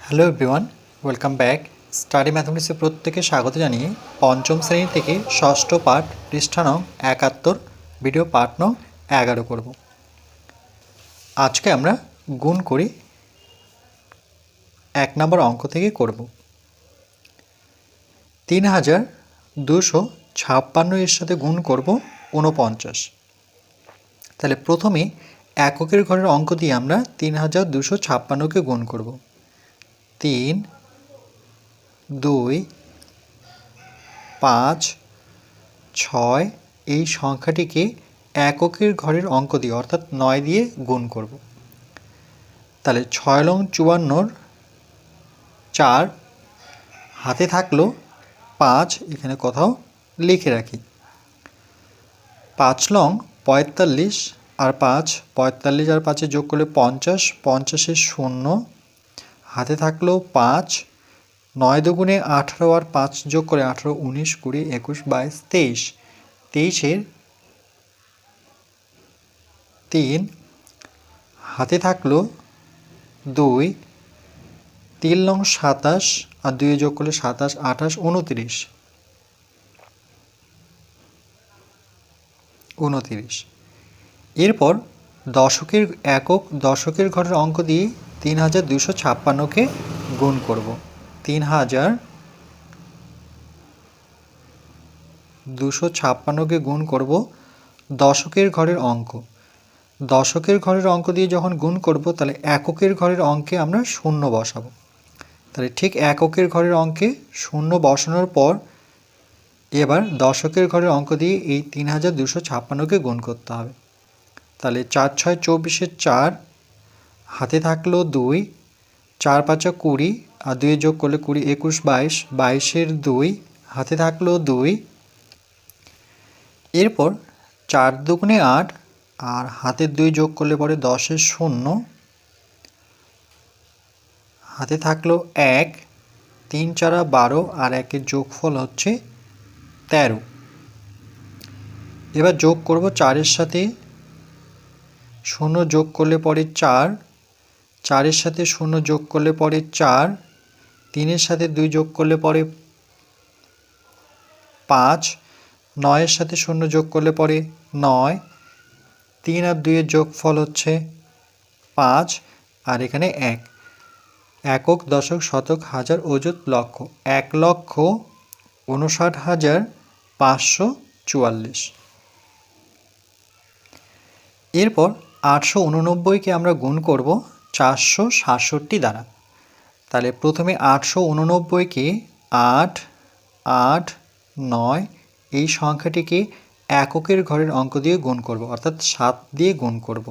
Hello everyone, welcome back. Study ম্যাথমেটিক্সে প্রত্যেকে স্বাগত জানিয়ে পঞ্চম শ্রেণী থেকে ষষ্ঠ পাঠ পৃষ্ঠা নং ৭১ ভিডিও পাঠ নং ১১ করব। আজকে আমরা গুণ করি ১ নম্বর অঙ্ক থেকে করব। ৩,২৫৬ এর সাথে গুণ করব ৪৯। তাহলে প্রথমে এককের ঘরের অঙ্ক দিয়ে আমরা ৩,২৫৬কে গুণ করব। ৩, ২, ৫, ৬ এই সংখ্যাটিকে এককের ঘরের অঙ্ক দিয়ে অর্থাৎ ৯ দিয়ে গুণ করব। তাহলে ৬ লং ৫৪, ৪ হাতে থাকলো ৫, এখানে কোথাও লিখে রাখি। ৫ লং ৪৫ আর ৫, ৪৫ আর ৫ যোগ করলে ৫০, ৫০-এর ০ হাতে থাকলো ৫, ৯ দুগুণে ১৮ আর ৫ যোগ করে ১৮, ১৯, ২০, ২১, ২২, ২৩, ২৩-এর ৩ হাতে থাকলো ২, ৩ লং ২৭ আর ২ যোগ করলে ২৭, ২৮, ২৯। এরপর দশকের একক দশকের ঘরের অঙ্ক দিয়ে ৩,২৫৬কে গুণ করব। ৩,২৫৬কে গুণ করব দশকের ঘরের অঙ্ক। দশকের ঘরের অঙ্ক দিয়ে যখন গুণ করব তাহলে এককের ঘরের অঙ্কে আমরা ০ বসাবো। তাহলে ঠিক এককের ঘরের অঙ্কে ০ বসানোর পর এবার দশকের ঘরের অঙ্ক দিয়ে এই ৩,২৫৬কে গুণ করতে হবে। তাহলে ৪, ৬, ২৪-এর ৪ হাতে থাকলো ২, ৪, ৫, ২০ আর ২ যোগ করলে ২০, ২১, ২২, ২২-এর ২ হাতে থাকলো ২। এরপর ৪ দুগুণে ৮ আর হাতের ২ যোগ করলে পরে ১০-এর ০ হাতে থাকলো ১, ৩, ৪, ১২ আর ১-এর যোগফল হচ্ছে ১৩। এবার যোগ করব ৪-এর সাথে ০ যোগ করলে পরে ৪, ৪-এর সাথে ০ যোগ করলে পরে ৪, ৩-এর সাথে ২ যোগ করলে পরে ৫, ৯-এর সাথে ০ যোগ করলে পরে ৯, ৩ আর ২-এর যোগফল হচ্ছে ৫ আর এখানে ১। একক, দশক, শতক, হাজার, অযুত, লক্ষ। ১,৫৯,৫৪৪। এরপর ৮৮৯কে আমরা গুণ করব ৪৬৭ দ্বারা। তাহলে প্রথমে ৮৮৯কে ৮, ৮, ৯ এই সংখ্যাটিকে এককের ঘরের অঙ্ক দিয়ে গুণ করব অর্থাৎ ৭ দিয়ে গুণ করব।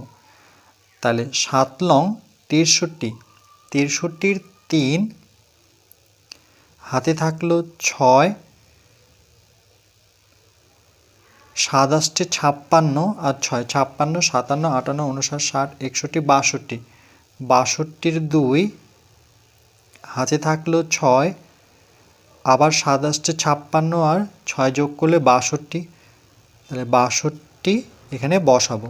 তাহলে ৭ লং ৬৩, ৬৩-এর ৩ হাতে থাকলো ৬, ৭, ৫৬ আর ৬, ৫৬, ৫৭, ৫৮, ৫৯, ৬০, ৬১, ৬২, ৬২-এর ২ হাতে থাকলো ৬, আবার ৭, ৫৬ আর ৬ যোগ করলে ৬২, তাহলে ৬২ এখানে বসাবো।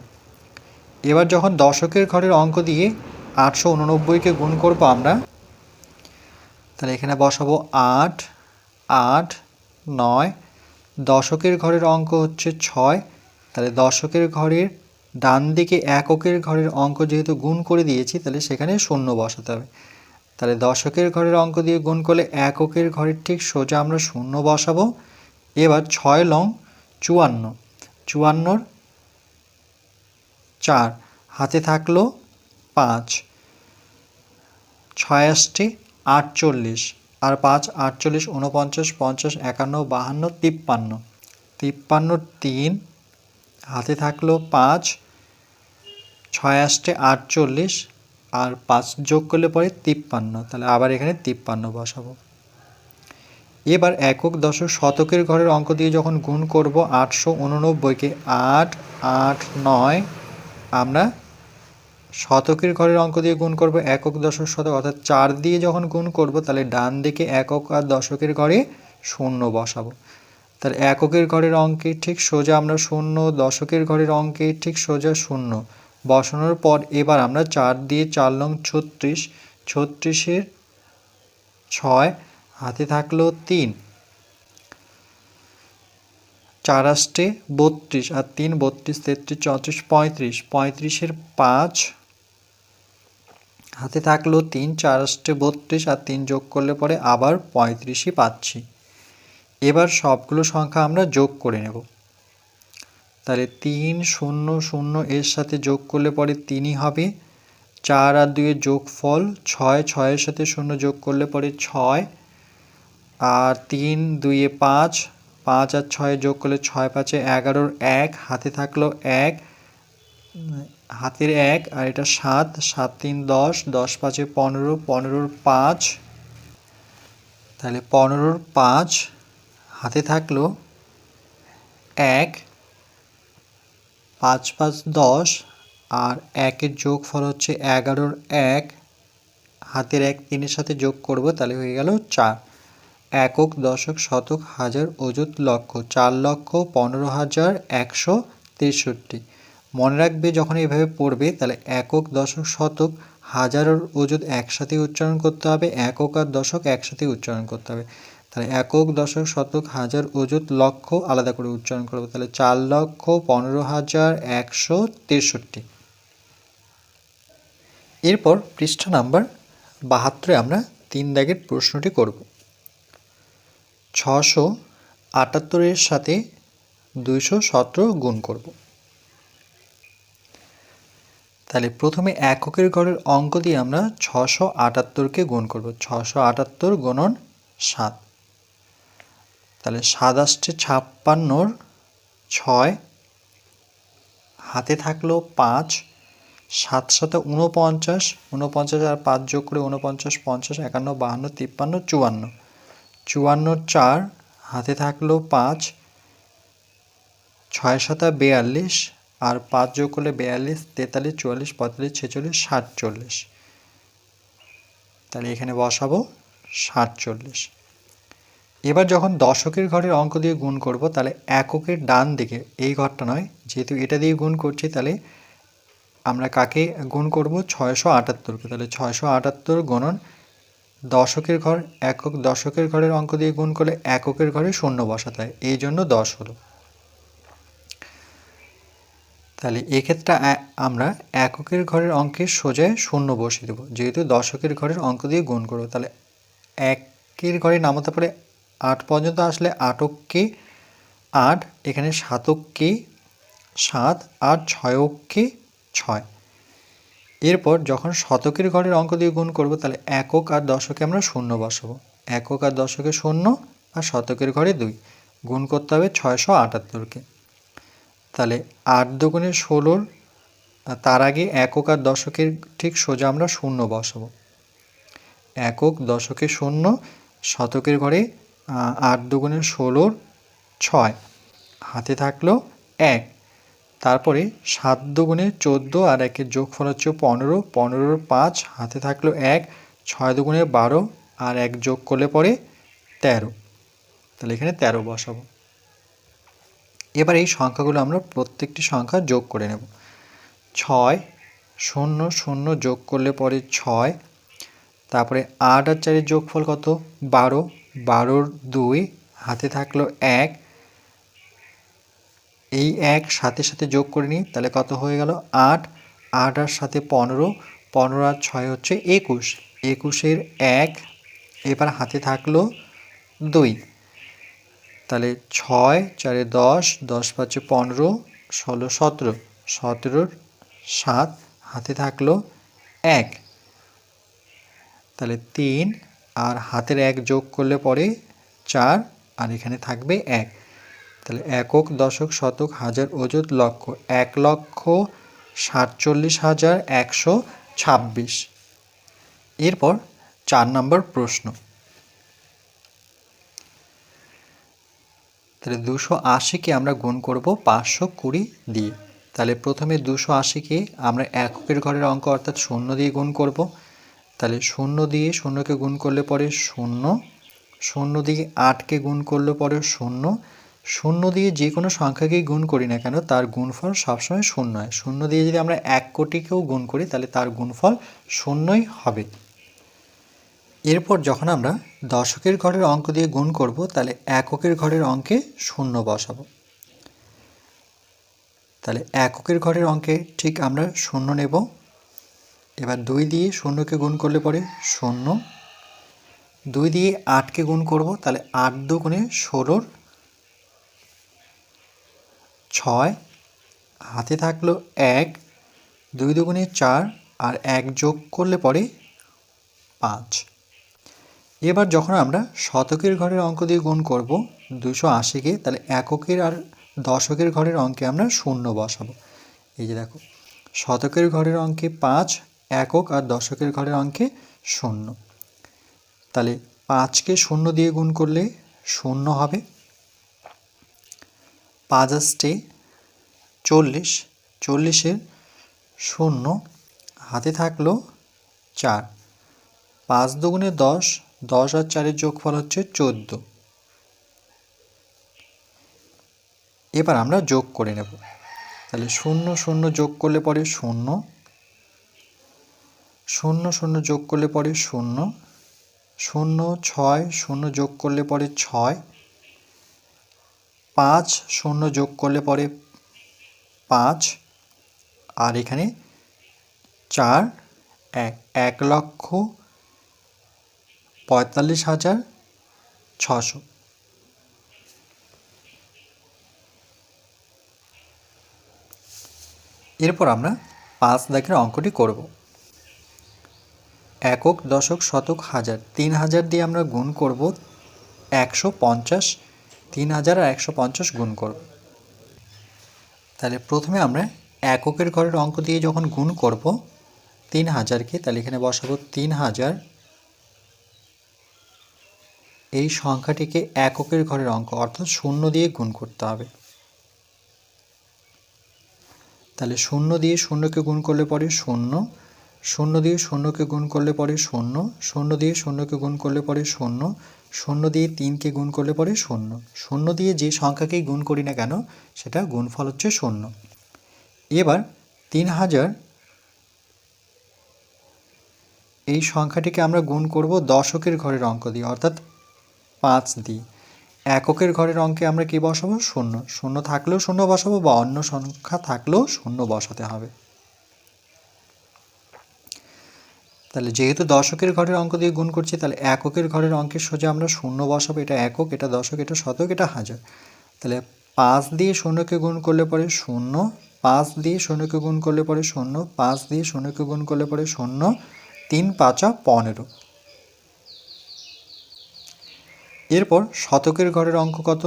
এবার যখন দশকের ঘরের অঙ্ক দিয়ে ৮৮৯কে গুণ করব আমরা, তাহলে এখানে বসাবো ৮, ৮, ৯। দশকের ঘরের অঙ্ক হচ্ছে ৬, তাহলে দশকের ঘরের ডান দিকে এককের ঘরের অঙ্ক যেহেতু গুণ করে দিয়েছি তাহলে সেখানে ০ বসাতে হবে। তাহলে দশকের ঘরের অঙ্ক দিয়ে গুণ করলে এককের ঘরের ঠিক সোজা আমরা ০ বসাবো। এবার ৬ লং ৫৪, ৫৪-এর ৪ হাতে থাকলো ৫, ৬ ৪৮ আর ৫, ৪৮, ৪৯, ৫০, ৫১, ৫২, ৫৩, ৫৩-এর ৩ হাতে থাকলো ৫, ৬ ৪৮ আর ৫ যোগ করলে পরে ৫৩, তাহলে আবার এখানে ৫৩ বসাবো। এবার একক, দশক, শতকের ঘরের অঙ্ক দিয়ে যখন গুণ করব ৮৮৯কে ৮, ৮, ৯ আমরা শতকের ঘরের অঙ্ক দিয়ে গুণ করব একক, দশক, শতক অর্থাৎ ৪ দিয়ে যখন গুণ করব তাহলে ডান দিকে একক আর দশকের ঘরে ০ বসাবো। তাহলে এককের ঘরের অঙ্কে ঠিক সোজা আমরা ০, দশকের ঘরের অঙ্কে ঠিক সোজা ০ বসানোর পর এবার আমরা ৪ দিয়ে ৪ লং ৩৬, ৩৬-এর 6, হাতে থাকলো 3, 4 আষ্টে 32 আর 3 32 33 34 35, 35-এর 5, হাতে থাকলো 3, 4 আষ্টে 32 আর 3 যোগ করলে পরে আবার 35ই পাচ্ছি। এবার সবগুলো সংখ্যা আমরা যোগ করে নেব। তাহলে 3 0 0 এর সাথে যোগ করলে পরে 3ই হবে। 4 আর 2 এর যোগফল 6, 6 এর সাথে 0 যোগ করলে পরে 6, আর 3 2 এ 5, 5 আর 6 যোগ করলে 6 5 এ 11, 1 হাতে থাকলো 1, হাতের 1 আর এটা 7, 7 3 10, 10 5 এ 15, 15-র 5, তাহলে 15-র 5 হাতে থাকলো 1, 5 5 10 আর 1-এর যোগফল হচ্ছে 11-র 1, হাতের 1 3-এর সাথে যোগ করব, তাহলে হয়ে গেল 4। একক, দশক, শতক, হাজার, অযুত, লক্ষ, 4,15,163। মনে রাখবে যখন এইভাবে পড়বে তাহলে একক, দশক, শতক, হাজার আর অযুত একসাথে উচ্চারণ করতে হবে, একক আর দশক একসাথে উচ্চারণ করতে হবে। তাহলে একক, দশক, শতক, হাজার, অযুত, লক্ষ আলাদা করে উচ্চারণ করবো। তাহলে 4,15,163। এরপর পৃষ্ঠা নাম্বার 72-এ আমরা 3 দাগের প্রশ্নটি করব। 678-এর সাথে 217 গুণ করব। তাহলে প্রথমে এককের ঘরের অঙ্ক দিয়ে আমরা 678-কে গুণ করব। 678 গুণন 7, তাহলে 7 আষ্টে 56-র 6, হাতে থাকলো 5, 7 7 49, 49 আর 5 যোগ করে 49 50 51 52 53 54, 54-র 4, হাতে থাকলো 5, 6 7 42 আর 5 যোগ করলে 42 43 44 45 46 47, তাহলে এখানে বসাবো 47। এবার যখন দশকের ঘরের অঙ্ক দিয়ে গুণ করব তাহলে এককের ডান দিকে, এই ঘরটা নয়, যেহেতু এটা দিয়ে গুণ করছি তাহলে আমরা কাকে গুণ করব? 678-কে। তাহলে 678 গুণন দশকের ঘর, একক, দশকের ঘরের অঙ্ক দিয়ে গুণ করলে এককের ঘরে শূন্য বসাতে হয়, এই জন্য 10 হলো। তাহলে এক্ষেত্রে আমরা এককের ঘরের অঙ্কের সোজায় শূন্য বসিয়ে দেবো, যেহেতু দশকের ঘরের অঙ্ক দিয়ে গুণ করবো। তাহলে একের ঘরে নামাতে পারে 8 পর্যন্ত আসলে 8কে 8, এখানে 7কে 7 আর 6কে 6। এরপর যখন শতকের ঘরের অঙ্ক দিয়ে গুণ করব তাহলে একক আর দশকে আমরা শূন্য বসাবো, একক আর দশকে শূন্য আর শতকের ঘরে 2, গুণ করতে হবে 678-কে। তাহলে 8 দুগুণে 16, তার আগে একক আর দশকের ঠিক সোজা আমরা শূন্য বসাবো, একক দশকে শূন্য, শতকের ঘরে 8 দুগুণে 16, 6, হাতে থাকলো 1, তারপরে 7 দুগুণে 14 আর 1-এর যোগফল হচ্ছে 15, 15-র 5, হাতে থাকলো 1, 6 দুগুণে 12 আর 1 যোগ করলে পরে 13, তাহলে এখানে 13 বসাবো। এবার এই সংখ্যাগুলো আমরা প্রত্যেকটি সংখ্যা যোগ করে নেব। 6 0 0 যোগ করলে পরে 6, তারপরে 8 আর 4-এর যোগফল কত? 12, 12-র 2, হাতে থাকলো 1, এই 1 সাথে সাথে যোগ করে নিই, তাহলে কত হয়ে গেল? 8, 8 আর সাথে 15, 15 আর 6 হচ্ছে 21, 21-এর 1, এবার হাতে থাকলো 2, তাহলে 6 4 10, 10 5 15, 16 17, 17-র 7, হাতে থাকলো 1, তাহলে 3 আর হাতের 1 যোগ করলে পরে 4 আর এখানে থাকবে 1, তাহলে একক, দশক, শতক, হাজার, অযুত, লক্ষ, 1,47,126। এরপর 4 নম্বর প্রশ্ন। তাহলে 280-কে আমরা গুণ করব 520 দিয়ে। তাহলে প্রথমে 280-কে আমরা এককের ঘরের অঙ্ক অর্থাৎ 0 দিয়ে গুণ করব। তাহলে 0 দিয়ে 0-কে গুণ করলে পরে 0, 0 দিয়ে 8-কে গুণ করলে পরে 0, 0 দিয়ে যে কোনো সংখ্যাকেই গুণ করি না কেন তার গুণফল সবসময় 0 হয়। 0 দিয়ে যদি আমরা 1 কোটিকেও গুণ করি তাহলে তার গুণফল 0ই হবে। এরপর যখন আমরা দশকের ঘরের অঙ্ক দিয়ে গুণ করব, তাহলে এককের ঘরের অঙ্কে শূন্য বসাবো। তাহলে এককের ঘরের অঙ্কে ঠিক আমরা শূন্য নেব। এবার 2 দিয়ে শূন্যকে গুণ করলে পরে শূন্য, 2 দিয়ে 8কে গুণ করব, তাহলে 8 দুগুণে 16, 6 হাতে থাকলো 1, 2 দুগুণে 4 আর 1 যোগ করলে পরে 5। এবার যখন আমরা শতকের ঘরের অঙ্ক দিয়ে গুণ করব 280কে, তাহলে এককের আর দশকের ঘরের অঙ্কে আমরা শূন্য বসাবো। এই যে দেখো, শতকের ঘরের অঙ্কে 5, একক আর দশকের ঘরের অঙ্কে শূন্য। তাহলে 5কে শূন্য দিয়ে গুণ করলে শূন্য হবে। 5 আসতে 40, 40-এর শূন্য হাতে থাকলো 4, 5 দুগুণে 10, 10 আর 4-এর যোগফল হচ্ছে 14। এবার আমরা যোগ করে নেব। তাহলে 0 0 যোগ করলে পরে 0, 0 0 যোগ করলে পরে 0, 0 6 0 যোগ করলে পরে 6, 5 0 যোগ করলে পরে 5, আর এখানে 4 1, 1,45,600। এরপর আমরা 5 দাগের অঙ্কটি করব। একক, দশক, শতক, হাজার, 3000 দিয়ে আমরা গুণ করব 150, 3000 আর 150 গুণ করব। তাহলে প্রথমে আমরা এককের ঘরের অঙ্ক দিয়ে যখন গুণ করব 3000কে, তাহলে এখানে বসাবো 3000। এই সংখ্যাটিকে এককের ঘরের অঙ্ক অর্থাৎ শূন্য দিয়ে গুণ করতে হবে। তাহলে 0 দিয়ে শূন্যকে গুণ করলে পরে 0, 0 দিয়ে শূন্যকে গুণ করলে পরে 0, 0 দিয়ে শূন্যকে গুণ করলে পরে 0, 0 দিয়ে 3কে গুণ করলে পরে 0, 0 দিয়ে যে সংখ্যাকেই গুণ করি না কেন সেটা গুণফল হচ্ছে 0। এবার 3000 এই সংখ্যাটিকে আমরা গুণ করব দশকের ঘরের অঙ্ক দিয়ে অর্থাৎ 5 দিয়ে। এককের ঘরের অঙ্কে আমরা কি বসাবো? 0, 0 থাকলেও 0 বসাবো বা অন্য সংখ্যা থাকলেও 0 বসাতে হবে। তাহলে যেহেতু দশকের ঘরের অঙ্ক দিয়ে গুণ করছি, তাহলে এককের ঘরের অঙ্কের সোজা আমরা 0 বসাবো। এটা একক, এটা দশক, এটা শতক, এটা হাজার। তাহলে 5 দিয়ে 0কে গুণ করলে পরে 0, 5 দিয়ে 0কে গুণ করলে পরে 0, 5 দিয়ে 0কে গুণ করলে পরে 0, 3 5 15। এরপর শতকের ঘরের অঙ্ক কত?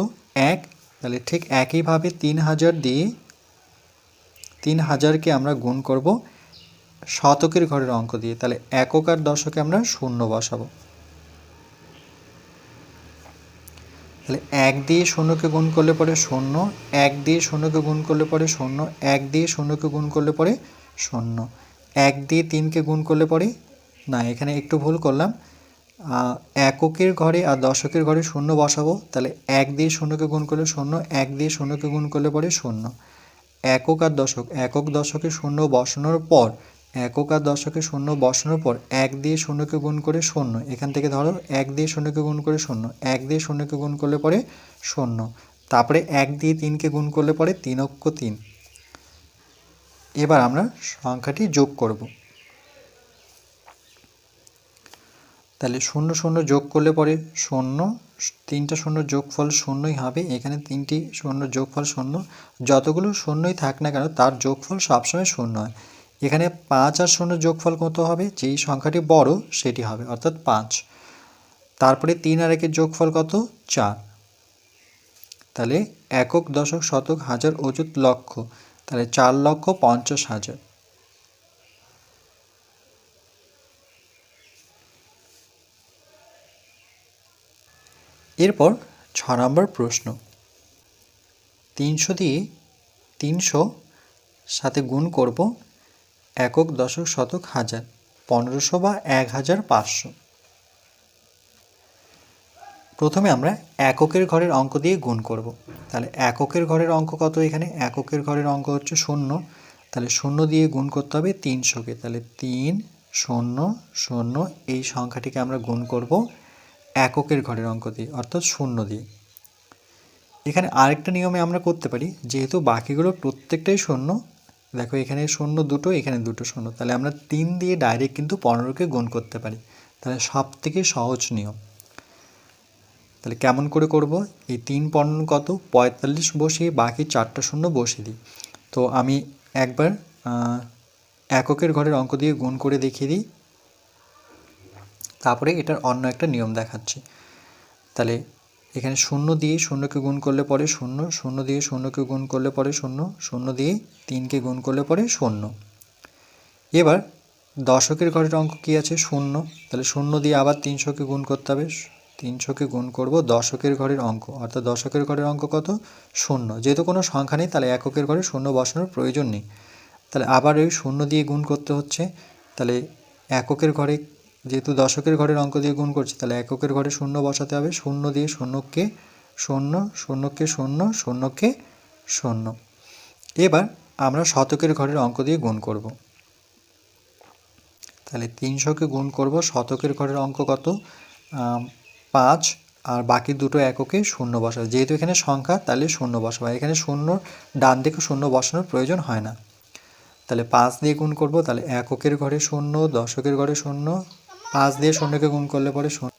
1। তাহলে ঠিক একইভাবে 3000 দিয়ে 3000কে আমরা গুণ করব শতকের ঘরের অঙ্ক দিয়ে। তাহলে একক আর দশকে আমরা 0 বসাবো। তাহলে 1 দিয়ে 0কে গুণ করলে পরে 0, 1 দিয়ে 0কে গুণ করলে পরে 0, 1 দিয়ে 0কে গুণ করলে পরে 0, 1 দিয়ে 3কে গুণ করলে পরে, না এখানে একটু ভুল করলাম, এককের ঘরে আর দশকের ঘরে 0 বসাবো। তাহলে 1 দিয়ে 0কে গুণ করলে 0, 1 দিয়ে 0কে গুণ করলে পরে 0, একক আর দশক, একক দশকে 0 বসানোর পর, একক আর দশকে 0 বসানোর পর 1 দিয়ে 0কে গুণ করে 0, এখান থেকে ধরো 1 দিয়ে 0কে গুণ করে 0, 1 দিয়ে 0কে গুণ করলে পরে 0, তারপরে 1 দিয়ে 3কে গুণ করলে পরে 3 অক্ষ 3। এবার আমরা সংখ্যাটি যোগ করব। তাহলে 0 0 যোগ করলে পরে 0, 3টা 0 যোগফল 0ই হবে। এখানে 3টি 0 যোগফল 0, যতগুলো 0ই থাক না কেন তার যোগফল সবসময় 0 হয়। এখানে 5 আর 0 যোগফল কত হবে? যেই সংখ্যাটি বড় সেটি হবে, অর্থাৎ 5। তারপরে 3 আর 1-এর যোগফল কত? 4। তাহলে একক, দশক, শতক, হাজার, অযুত, লক্ষ, তাহলে 4,50,000। এরপর 6 নম্বর প্রশ্ন। 300 দিয়ে 300 সাথে গুণ করব একক, দশক, শতক, হাজার, 1500 বা 1500। প্রথমে আমরা এককের ঘরের অঙ্ক দিয়ে গুণ করব। তাহলে এককের ঘরের অঙ্ক কত? এখানে এককের ঘরের অঙ্ক হচ্ছে 0। তাহলে 0 দিয়ে গুণ করতে হবে 300কে। তাহলে 3 শূন্য শূন্য এই সংখ্যাটিকে আমরা গুণ করব এককের ঘরের অঙ্ক দিয়ে, অর্থাৎ শূন্য দিয়ে। এখানে আরেকটা নিয়মে আমরা করতে পারি, যেহেতু বাকিগুলো প্রত্যেকটাই শূন্য, দেখো এখানে শূন্য দুটো, এখানে দুটো শূন্য, তাহলে আমরা 3 দিয়ে ডাইরেক্ট কিন্তু 15কে গুণ করতে পারি। তাহলে সব থেকে সহজ নিয়ম। তাহলে কেমন করে করব? এই 3 15 কত? 45 বসিয়ে বাকি 4টা শূন্য বসিয়ে দিই। তো আমি একবার এককের ঘরের অঙ্ক দিয়ে গুণ করে দেখিয়ে দিই, তারপরে এটার অন্য একটা নিয়ম দেখাচ্ছি। তাহলে এখানে শূন্য দিয়ে শূন্যকে গুণ করলে পরে শূন্য, শূন্য দিয়ে শূন্যকে গুণ করলে পরে শূন্য, শূন্য দিয়ে 3কে গুণ করলে পরে শূন্য। এবার দশকের ঘরের অঙ্ক কী আছে? শূন্য। তাহলে শূন্য দিয়ে আবার 300কে গুণ করতে হবে, 300কে গুণ করব দশকের ঘরের অঙ্ক, অর্থাৎ দশকের ঘরের অঙ্ক কত? শূন্য। যেহেতু কোনো সংখ্যা নেই তাহলে এককের ঘরে শূন্য বসানোর প্রয়োজন নেই। তাহলে আবার ওই শূন্য দিয়ে গুণ করতে হচ্ছে। তাহলে এককের ঘরে, যেহেতু দশকের ঘরের অঙ্ক দিয়ে গুণ করছি, তাহলে এককের ঘরে শূন্য বসাতে হবে, শূন্য দিয়ে শূন্যকে শূন্য, শূন্যকে শূন্য, শূন্যকে শূন্য। এবার আমরা শতকের ঘরের অঙ্ক দিয়ে গুণ করব। তাহলে 300কে গুণ করব শতকের ঘরের অঙ্ক কত? 5, আর বাকি দুটো এককে শূন্য বসাবো। যেহেতু এখানে সংখ্যা তাহলে শূন্য বসাবো, এখানে শূন্য ডান দিকে শূন্য বসানোর প্রয়োজন হয় না। তাহলে 5 দিয়ে গুণ করব, তাহলে এককের ঘরে শূন্য, দশকের ঘরে শূন্য, 5 দিয়ে শূন্যকে গুণ করলে পরে শূন্য।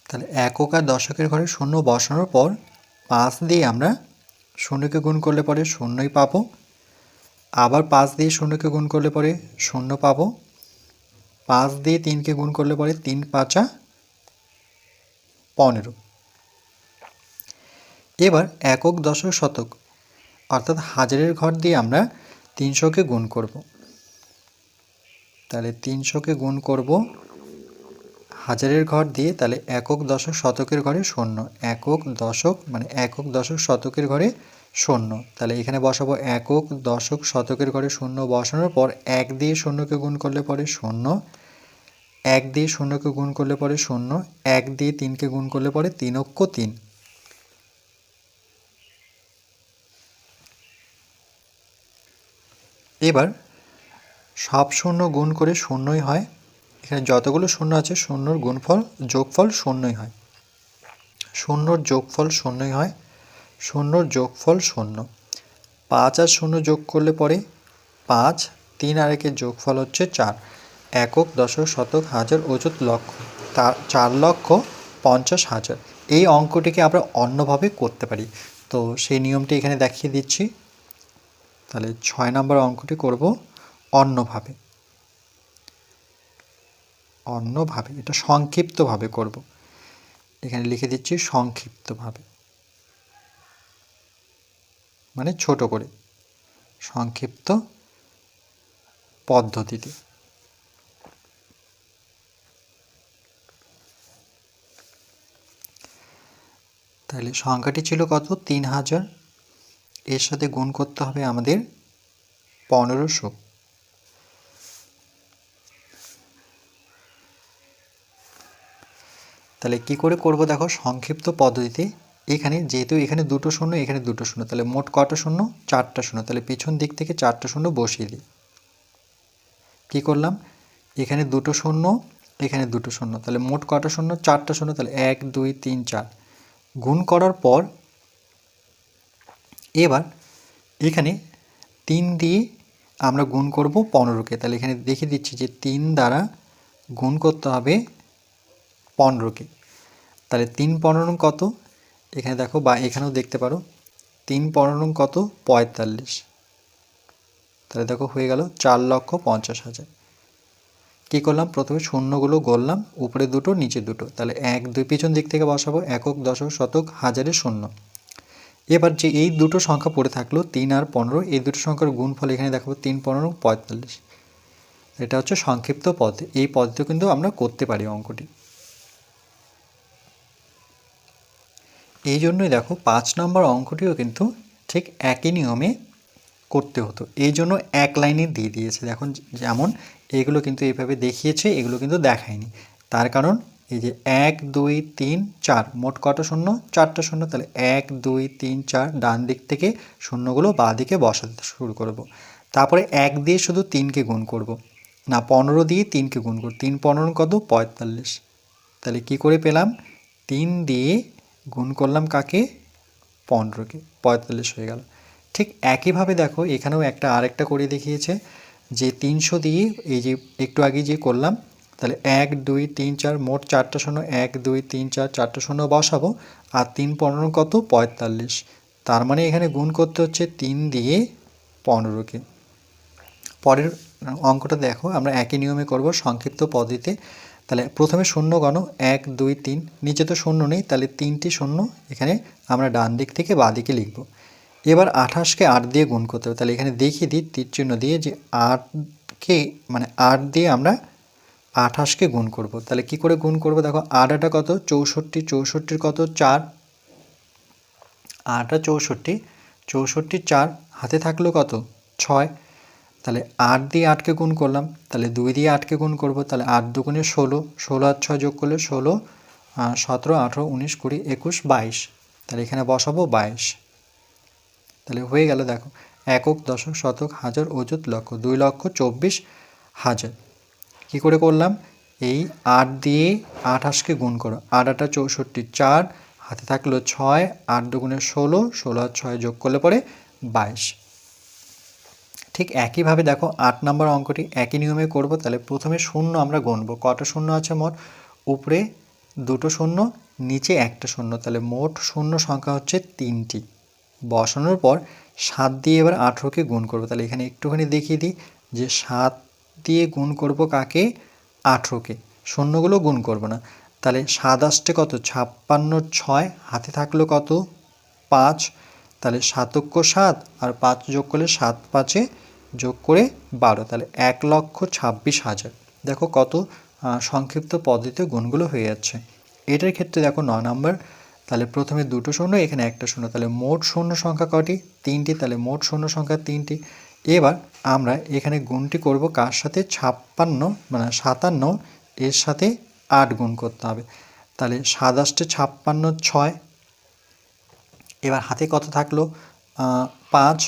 তাহলে একক আর দশকের ঘরে শূন্য বসানোর পর 5 দিয়ে আমরা শূন্যকে গুণ করলে পরে শূন্যই পাবো। আবার 5 দিয়ে শূন্যকে গুণ করলে পরে শূন্য পাবো। 5 দিয়ে 3কে গুণ করলে পরে 3 5 15। এবার একক, দশক, শতক অর্থাৎ হাজারের ঘর দিয়ে আমরা 300কে গুণ করব। তাহলে 300কে গুণ করব হাজারের ঘর দিয়ে, তাহলে একক, দশক, শতকের ঘরে শূন্য, একক দশক মানে একক দশক শতকের ঘরে শূন্য। তাহলে এখানে বসাবো একক দশক শতকের ঘরে শূন্য বসানোর পর 1 দিয়ে শূন্যকে গুণ করলে পরে শূন্য, 1 দিয়ে শূন্যকে গুণ করলে পরে শূন্য, 1 দিয়ে 3কে গুণ করলে পরে 3 অক্ষ 3। এবার সব শূন্য গুণ করে শূন্যই হয়। এখানে যতগুলো শূন্য আছে শূন্যর গুণফল যোগফল শূন্যই হয়, শূন্যর যোগফল শূন্যই হয়, শূন্যর যোগফল শূন্য। 5 আর শূন্য যোগ করলে পরে 5, 3 আর 1-এর যোগফল হচ্ছে 4। একক, দশক, শতক, হাজার, অযুত, লক্ষ, 4,50,000। এই অঙ্কটিকে আমরা অন্যভাবে করতে পারি, তো সেই নিয়মটি এখানে দেখিয়ে দিচ্ছি। তাহলে 6 নম্বর অঙ্কটি করব অন্যভাবে। অন্যভাবে এটা সংক্ষিপ্তভাবে করব, এখানে লিখে দিচ্ছি সংক্ষিপ্তভাবে, মানে ছোট করে, সংক্ষিপ্ত পদ্ধতিতে। তাহলে সংখ্যাটি ছিল কত? 3000। এর সাথে গুণ করতে হবে আমাদের 1500। তাহলে কি করে করব দেখো সংক্ষিপ্ত পদ্ধতিতে। এখানে যেহেতু এখানে দুটো শূন্য, এখানে দুটো শূন্য, তাহলে মোট কটা শূন্য? 4টা শূন্য। তাহলে পিছন দিক থেকে 4টা শূন্য বসিয়ে দিই। কী করলাম? এখানে দুটো শূন্য, এখানে দুটো শূন্য, তাহলে মোট কটা শূন্য? 4টা শূন্য। তাহলে 1 2 3 4 গুণ করার পর এবার এখানে 3 দিয়ে আমরা গুণ করব 15কে। তাহলে এখানে দেখিয়ে দিচ্ছি যে 3 দ্বারা গুণ করতে হবে 15কে। তাহলে 3 15 কত? এখানে দেখো, বা এখানেও দেখতে পারো, 3 15 কত? 45। তাহলে দেখো হয়ে গেল 4,50,000। কী করলাম? প্রথমে শূন্যগুলো গড়লাম, উপরে দুটো নিচে দুটো, তাহলে 1 2 পিছন দিক থেকে বসাবো, একক, দশক, শতক, হাজারে শূন্য। এবার যে এই দুটো সংখ্যা পড়ে থাকলো 3 আর 15, এই দুটো সংখ্যার গুণফল এখানে দেখাবো, 3 15 45। এটা হচ্ছে সংক্ষিপ্ত পদ্ধতি। এই পদ্ধতি কিন্তু আমরা করতে পারি অঙ্কটি। এই জন্যই দেখো 5 নম্বর অঙ্কটিও কিন্তু ঠিক একই নিয়মে করতে হতো, এই জন্য এক লাইনে দিয়ে দিয়েছে। দেখুন যেমন এগুলো কিন্তু এইভাবে দেখিয়েছে, এগুলো কিন্তু দেখায়নি। তার কারণ এই যে 1 2 3 4 মোট কটা শূন্য? 4টা শূন্য। তাহলে 1 2 3 4 ডান দিক থেকে শূন্যগুলো বাঁ দিকে বসাতে শুরু করব। তারপরে 1 দিয়ে শুধু 3কে গুণ করব, না 15 দিয়ে 3কে গুণ করব, 3 15 কত 45। তাহলে কি করে পেলাম, 3 দিয়ে গুণ করলাম কাকে 15কে, 45 হয়ে গেল। ঠিক একইভাবে দেখো এখানেও আরেকটা করে দেখিয়েছে যে 300 দিয়ে এই যে একটু আগে যে করলাম, তাহলে 1 2 3 4 মোট 4টা শূন্য, 1 2 3 4 4টা শূন্য বসাবো, আর 3 15 কত 45। তার মানে এখানে গুণ করতে হচ্ছে 3 দিয়ে 15কে। পরের অঙ্কটা দেখো, আমরা একই নিয়মে করব সংক্ষিপ্ত পদ্ধতিতে। তাহলে প্রথমে শূন্য গণ 1 2 3, নিচে তো শূন্য নেই, তাহলে 3টি শূন্য এখানে আমরা ডান দিক থেকে বাঁ দিকে লিখব। এবার 28কে 8 দিয়ে গুণ করতে হবে। তাহলে এখানে দেখিয়ে দিই তীর চিহ্ন দিয়ে যে 8কে মানে 8 দিয়ে আমরা 28কে গুণ করব। তাহলে কি করে গুণ করব, দেখো 8 8 কত 64, 64 কত 4, 8 64, 64 4, হাতে থাকলো কত 6। তাহলে 8 দিয়ে 8কে গুণ করলাম, তাহলে 2 দিয়ে 8কে গুণ করব, তাহলে 8 দুগুণে 16, 16 আর 6 যোগ করলে 16, 17 18 19 20 21 22। তাহলে এখানে বসাবো 22। তাহলে হয়ে গেল, দেখো একক দশক শতক হাজার অযুত লক্ষ, 2,24,000। কী করে করলাম, এই 8 দিয়ে 28কে গুণ করো, 8 8 64 4, হাতে থাকলো 6, 8 দুগুণে 16, 16 আর 6 যোগ করলে পরে 22। ঠিক একইভাবে দেখো 8 নম্বর অঙ্কটি একই নিয়মে করব। তাহলে প্রথমে শূন্য আমরা গুনবো, কটা শূন্য আছে মোট, উপরে 2টো শূন্য, নিচে 1টা শূন্য, তাহলে মোট শূন্য সংখ্যা হচ্ছে 3টি। বসানোর পর 7 দিয়ে এবার 18কে গুণ করব। তাহলে এখানে একটুখানি দেখিয়ে দিই যে 7 দিয়ে গুণ করব কাকে 18কে, শূন্যগুলো গুণ করব না। তাহলে 7 আসছে কত 56 6, হাতে থাকলো কত 5, তাহলে 7 7 আর 5 যোগ করলে 7 5 যোগ করে 12, তাহলে 1,26,000। দেখো কত সংক্ষিপ্ত পদ্ধতিতে গুণগুলো হয়ে যাচ্ছে। এটার ক্ষেত্রে দেখো 9 নম্বর, তাহলে প্রথমে 2টো শূন্য, এখানে 1টা শূন্য, তাহলে মোট শূন্য সংখ্যা কটি 3টি, তাহলে মোট শূন্য সংখ্যা 3টি। এবার আমরা এখানে গুণটি করব কার সাথে 56 মানে 57, এর সাথে 8 গুণ করতে হবে। তাহলে 7 আসছে 56 6, এবার হাতে কত থাকলো 5,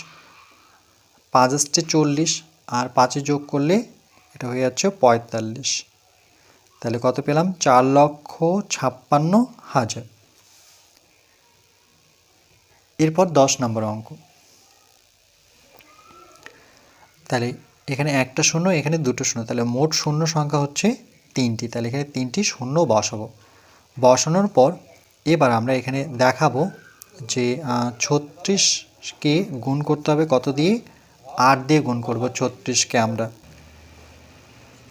5 আসছে 40, আর 5 যোগ করলে এটা হয়ে যাচ্ছে 45। তাহলে কত পেলাম 4,56,000। এরপর 10 নম্বর অঙ্ক, তাহলে এখানে 1টা শূন্য, এখানে 2টো শূন্য, তাহলে মোট শূন্য সংখ্যা হচ্ছে 3টি। তাহলে এখানে 3টি শূন্য বসাবো। বসানোর পর এবার আমরা এখানে দেখাবো যে 36কে গুণ করতে হবে কত দিয়ে 8 দিয়ে গুণ করব 36কে আমরা।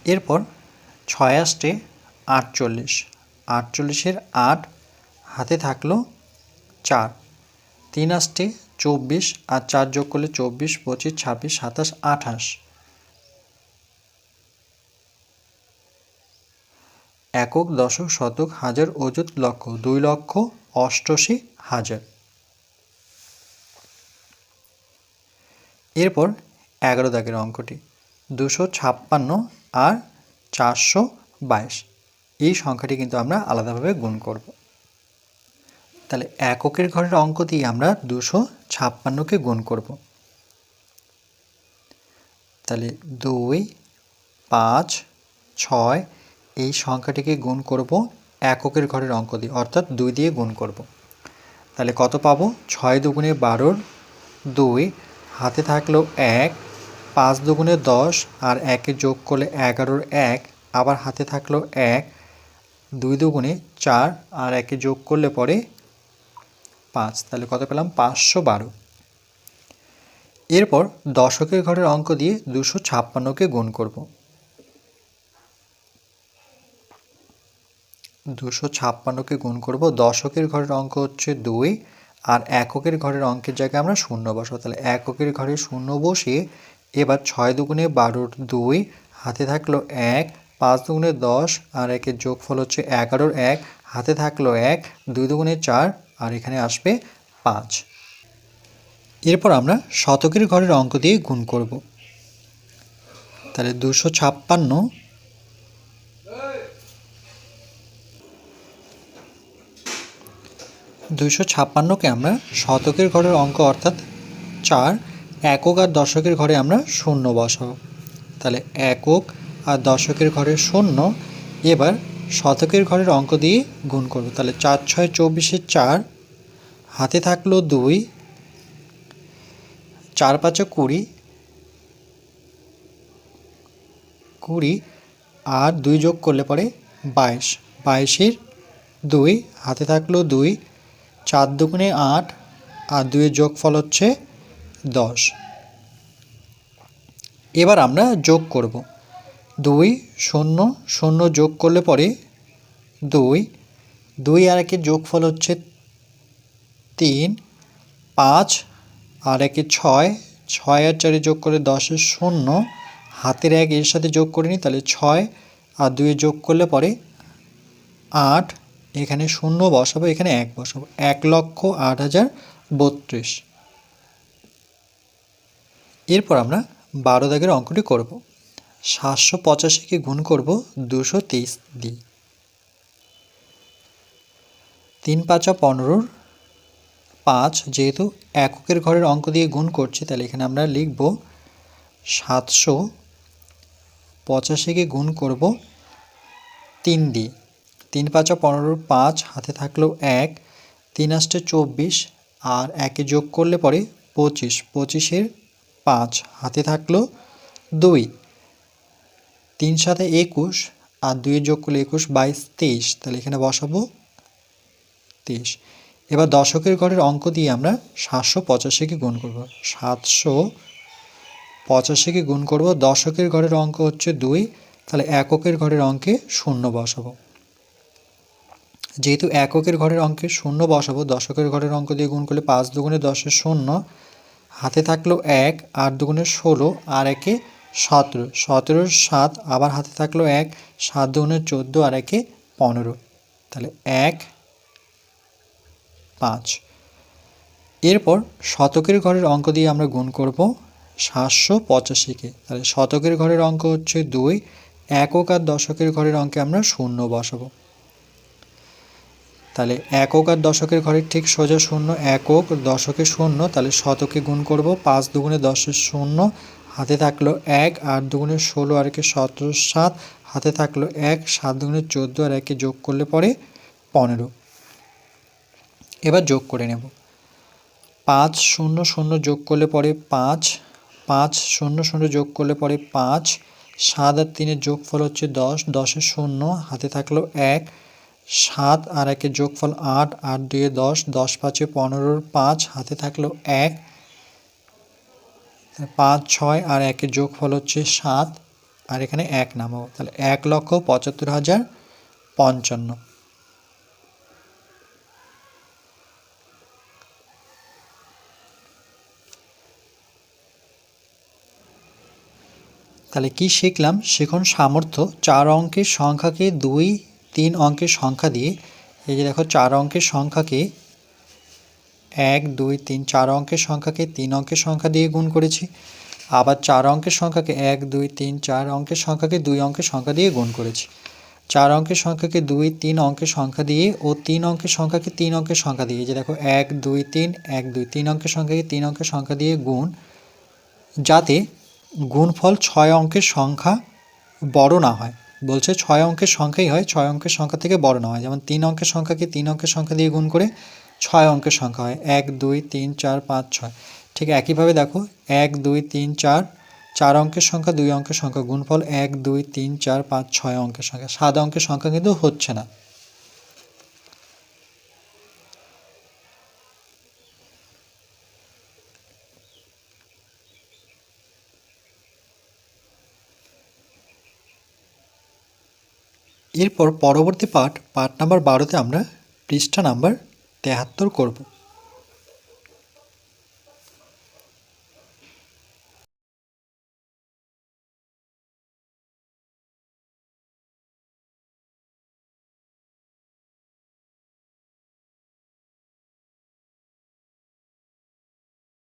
এরপর 6 আসছে 48, 48-এর 8, হাতে থাকলো 4, 3 আসছে 24 আর 4 যোগ করলে 24 25 26 27 28, একক দশক শতক হাজার অযুত লক্ষ, 2,88,000। এরপর 11 দাগের অঙ্কটি 256 আর 422, এই সংখ্যাটি কিন্তু আমরা আলাদাভাবে গুণ করব। তাহলে এককের ঘরের অঙ্ক দিয়ে আমরা 256কে গুণ করব। তাহলে 2 5 6, এই সংখ্যাটিকে গুণ করব এককের ঘরের অঙ্ক দিয়ে, অর্থাৎ 2 দিয়ে গুণ করব। তাহলে কত পাবো 6 দুগুণে 12 2, হাতে থাকলো 1, 5 দুগুণে 10 আর 1-এ যোগ করলে 11-র 1, আবার হাতে থাকলো 1, 2 দুগুণে 4 আর 1-এ যোগ করলে পরে 5, তাহলে কত পেলাম 512। এরপর দশকের ঘরের অঙ্ক দিয়ে 256কে গুণ করব। 256কে গুণ করব, দশকের ঘরের অঙ্ক হচ্ছে 2, আর এককের ঘরের অঙ্কের জায়গায় আমরা শূন্য বসাবো। তাহলে এককের ঘরে শূন্য বসিয়ে এবার 6 দুগুণে 12 2, হাতে থাকলো 1, 5 দুগুণে 10 আর 1-এর যোগফল হচ্ছে 11-র 1, হাতে থাকলো 1, 2 দুগুণে 4 আর এখানে আসবে 5। এরপর আমরা শতকের ঘরের অঙ্ক দিয়ে গুণ করব। তাহলে 256কে আমরা শতকের ঘরের অঙ্ক অর্থাৎ 4, একক আর দশকের ঘরে আমরা শূন্য বসাবো। তাহলে একক আর দশকের ঘরে 0। এবার শতকের ঘরের অঙ্ক দিয়ে গুণ করব। তাহলে 4 6 24 4, হাতে থাকলো 2, 4 5 20, 20 আর 2 যোগ করলে পরে 22, 22-এর 2, হাতে থাকলো 2, 4 দুগুণে 8 আর 2-এর যোগফল হচ্ছে 10। এবার আমরা যোগ করব। 2 0 0 যোগ করলে পরে 2, 2 আর 1-এর যোগফল হচ্ছে 3, 5 আর 1-এ 6, 6 আর 4-এ যোগ করে 10-এর 0, হাতের 1 এর সাথে যোগ করে নিই, তাহলে 6 আর 2 যোগ করলে পরে 8, এখানে 0 বসাবো, এখানে 1 বসাবো, 1,08,032। এরপর আমরা 12 দাগের অঙ্কটি করব। 785-কে গুণ করব 223 দিয়ে। 3 5 15-র 5, যেহেতু এককের ঘরের অঙ্ক দিয়ে গুণ করছি, তাহলে এখানে আমরা লিখব 785-কে গুণ করব 3 দিয়ে। 3 5 15-র 5, হাতে থাকলো 1, 3 8 24 আর 1-এ যোগ করলে পরে 25, 25-এর 5, হাতে থাকলো 2, 3 7 21 আর 2 যোগ করলে 21, 22 23, তাহলে এখানে বসাবো 23। এবার দশকের ঘরের অঙ্ক দিয়ে আমরা 785-কে গুণ করব। 785-কে গুণ করব, দশকের ঘরের অঙ্ক হচ্ছে 2, তাহলে এককের ঘরের অঙ্কে 0 বসাবো। যেহেতু এককের ঘরের অঙ্কে 0 বসাবো, দশকের ঘরের অঙ্ক দিয়ে গুণ করলে 5 দুগুণে 10-এর 0, হাতে থাকলো 1, 8 দুগুণে 16 আর 1-এ 17, 17-র 7, আবার হাতে থাকলো 1, 7 দুগুণে 14 আর 1-এ 15, তাহলে 1 5। এরপর শতকের ঘরের অঙ্ক দিয়ে আমরা গুণ করব 785-কে। তাহলে শতকের ঘরের অঙ্ক হচ্ছে 2, একক আর দশকের ঘরের অঙ্কে আমরা 0 বসাবো। তাহলে একক আর দশকের ঘরের ঠিক সোজা 0, একক দশকে 0, তাহলে শতকে গুণ করব 5 দুগুণে 10-এর 0, হাতে থাকলো 1, 8 দুগুণে 16 আর 1-এ 17, 7, হাতে থাকলো 1, 7 দুগুণে 14 আর 1-এ যোগ করলে পরে 15। এবার যোগ করে নেব। 5 0 0 যোগ করলে পরে 5, 5 0 0 যোগ করলে পরে 5, 7 আর 3-এর যোগফল হচ্ছে 10, 10-এর 0, হাতে থাকলো 1, 7 আর 1-এর যোগফল 8, 8 2-এ 10, 10 5-এ 15-র 5, হাতে থাকলো 1, 5 6 আর 1-এর যোগফল হচ্ছে 7 আর এখানে 1 নামাবো, তাহলে 1,75,055। তাহলে কি শিখলাম? শিখন সামর্থ্য 4 অঙ্কের সংখ্যাকে 2 3 অঙ্কের সংখ্যা দিয়ে, এই যে দেখো 4 অঙ্কের সংখ্যাকে 1 2 3, 4 অঙ্কের সংখ্যাকে 3 অঙ্কের সংখ্যা দিয়ে গুণ করেছি, আবার 4 অঙ্কের সংখ্যাকে 1 2 3, 4 অঙ্কের সংখ্যাকে 2 অঙ্কের সংখ্যা দিয়ে গুণ করেছি। 4 অঙ্কের সংখ্যাকে 2 3 অঙ্কের সংখ্যা দিয়ে ও 3 অঙ্কের সংখ্যাকে 3 অঙ্কের সংখ্যা দিয়ে, এই যে দেখো 1 2 3 1 2, 3 অঙ্কের সংখ্যাকে 3 অঙ্কের সংখ্যা দিয়ে গুণ, যাতে গুণফল 6 অঙ্কের সংখ্যা বড় না হয়। বলছে 6 অঙ্কের সংখ্যাই হয়, 6 অঙ্কের সংখ্যা থেকে বড় না হয়। যেমন 3 অঙ্কের সংখ্যাকে 3 অঙ্কের সংখ্যা দিয়ে গুণ করে 6 অঙ্কের সংখ্যা হয়, 1 2 3 4 5 6। ঠিক একইভাবে দেখো 1 2 3 4, 4 অঙ্কের সংখ্যা 2 অঙ্কের সংখ্যা, গুণফল 1 2 3 4 5 6 অঙ্কের সংখ্যা। 7 অঙ্কের সংখ্যা কিন্তু হচ্ছে না। এরপর পরবর্তী পার্ট নাম্বার 12-তে আমরা পৃষ্ঠা নাম্বার 73 করব।